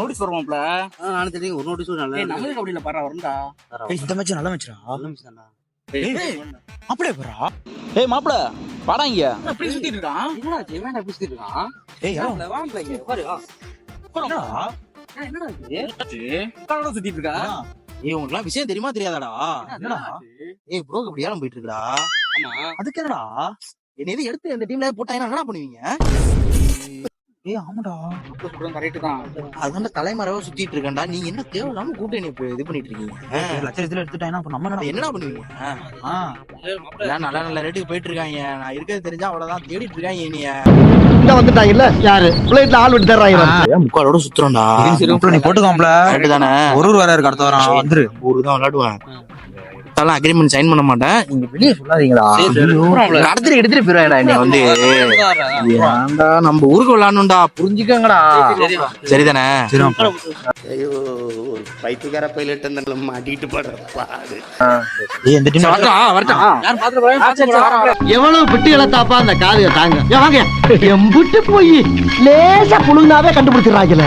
Notice வருவாப்ல. நானும் தெரியும் ஒரு நோட்டீஸ் நல்லா நம்ம கபடியில பாரு வரும்டா. இந்த மேட்ச் நல்ல மேட்ச்டா. அப்படியே போறா. ஏய் மாப்ள வாடா இங்க. அப்படி சுத்திட்டு இருக்கான். என்னடா ஜெயமேன் அப்படி சுத்திட்டு இருக்கான். வாங்கல இங்க பாரு. என்னடா இது சுத்திட்டு இருக்கா. உங்களுக்கு விஷயம் தெரியுமா தெரியாதாடா? என்னடா ப்ரோ இப்படி ஏலம் போயிட்டு இருக்கா. ஆமா அதுக்கு என்னடா என்ன இது எடுத்து அந்த டீம்ல போட்டாங்கன்னா என்ன பண்ணுவீங்க? ஆமாடா சொல்றேன் கரெக்ட் தான். அதுதான் தலைமறைவா சுத்திட்டு இருக்கேன்டா. நீங்க என்ன தேவையில்லாம கூட்டணி இது பண்ணிட்டு இருக்கீங்க. லட்சத்துல எடுத்துட்டாங்கன்னா அப்ப நம்ம என்னடா பண்ணுவீங்க? நல்ல நல்ல ரேட்டுக்கு போயிட்டு இருக்காங்க. நான் இருக்கிறது தெரிஞ்சா அவ்வளவுதான் தேடிட்டு இருக்காங்க. நீங்க வந்துட்டாங்கல்ல யாரு பிளேட்ல ஆள் விட்டு தர்றாங்க. முக்காலோட சுத்துறோம்டா. நீ போட்டுக்கோம்ல. கரெக்ட் தானே? ஒரு வர இருக்கு அடுத்த வாரம் வந்துரு. தான் விளையாடுவேன். அக்ரிமெண்ட் சைன் பண்ண மாட்டேன். நீங்க வெளியே சொல்லாதீங்களா? நடத்திட்டு எடுத்துட்டு போயிடுவாடா. நீ வந்து ஏன்டா நம்ம ஊருக்கு விளையாடணும்டா. புரிஞ்சுக்கங்கடா. சரிதானே? ஐயோ ஒரு பைத்தியக்கார பைலட் அந்த மாட்டிட்டு படுறாரு. எவ்வளவு பிட்டு இழத்தாப்பா அந்த காதுக தாங்க. வாங்க எம்புட்டு போய் லேசா புழுந்தாவே கண்டுபிடிச்சிடறாங்கல்ல.